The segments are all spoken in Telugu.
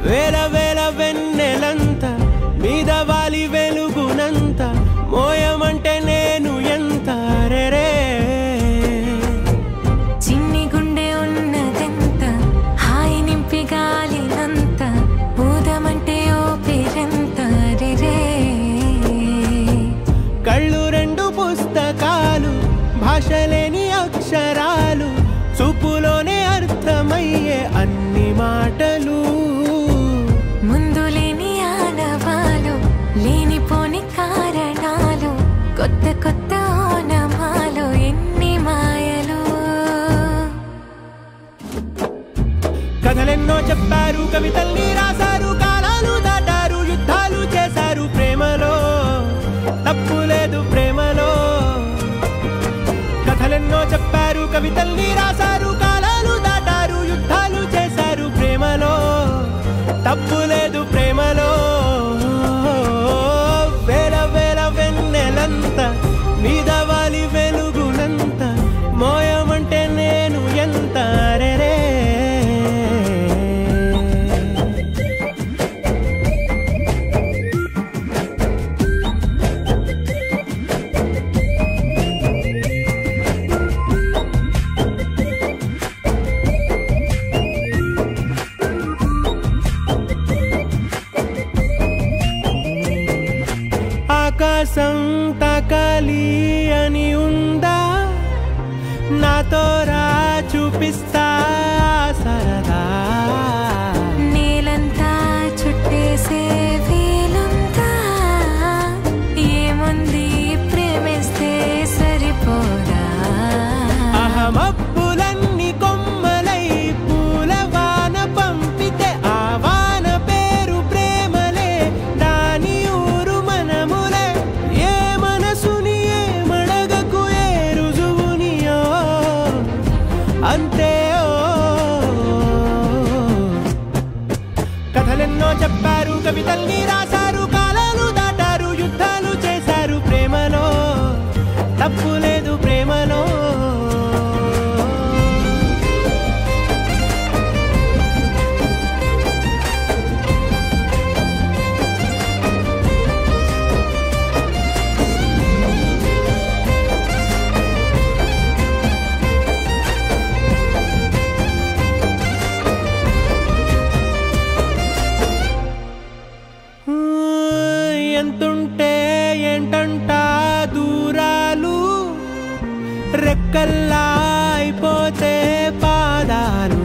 వేల వేల వెన్నెలంత మీద వాలి వెలుగునంత మోయమంటే నేను ఎంత రే చిన్ని గుండె ఉన్నదెంత హాయి నింపి గాలినంత ఊదమంటే ఓ పేరెంత రే కళ్ళు రెండు పుస్తకాలు భాషలేని అక్షరాలు చూపులోనే అర్థమయ్యే అన్ని మాటలు ముందు లేని ఆనవాలు లేనిపోని కారణాలు కొత్త కొత్త ఓనమాలు ఎన్ని మాయలు కథలెన్నో చెప్పారు కవితల్ని రాశారు కాలాలు దాటారు యుద్ధాలు చేశారు ప్రేమలో తప్పు లేదు ప్రేమలో కథలెన్నో చెప్పారు కవితల్ని రాశారు కాలాలు దాటారు యుద్ధాలు చేశారు ప్రేమలో తప్పు లేదు ప్రేమలో వేల వేల వెన్నెలంత మీద వాలి వెలుగునంత మోయమంటే నేను ఎంత రే ఆకాశం తాకాలి అని ఉందా నాతో రా చూపిస్తా సరదా నేలంతా చుట్టేసే వీలుందా ఏముంది ప్రేమిస్తే సరిపోదా అహమప్పులన్నీ కొమ్మలై పూల వాన పంపితే ఆ వాన పేరు ప్రేమలే దాని ఊరు మనములే ఏ మనసుని ఏ మడగకు ఏ రుజువునియో అంతే కథలెన్నో చెప్పారు కవితల్ని రాశారు కాలాలు దాటారు యుద్ధాలు చేశారు ప్రేమలో తప్పు లేదు ప్రేమలో ఎంతుంటే ఏంటంట దూరాలు రెక్కల్లా అయిపోతే పాదాలు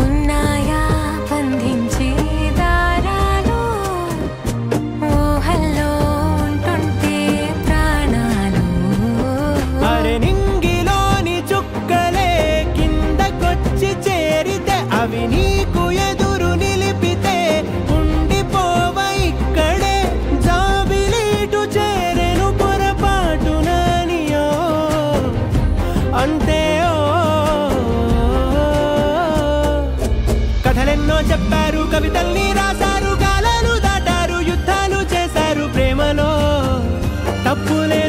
ఉన్నాయా బంధించే దారాలు ఊహల్లో ఉంటుంటే ప్రాణాలు అరే నింగిలోని చుక్కలే కిందకొచ్చి చేరితే అవి నీకు ఎదురు నిలిపితే ఉండిపోవ ఇక్కడే జాబిలీటు చేరెను పొరపాటు నానియో అంతే కథలెన్నో చెప్పారు కవితల్ని రాశారు కాలాలు దాటారు యుద్ధాలు చేశారు ప్రేమలో తప్పులే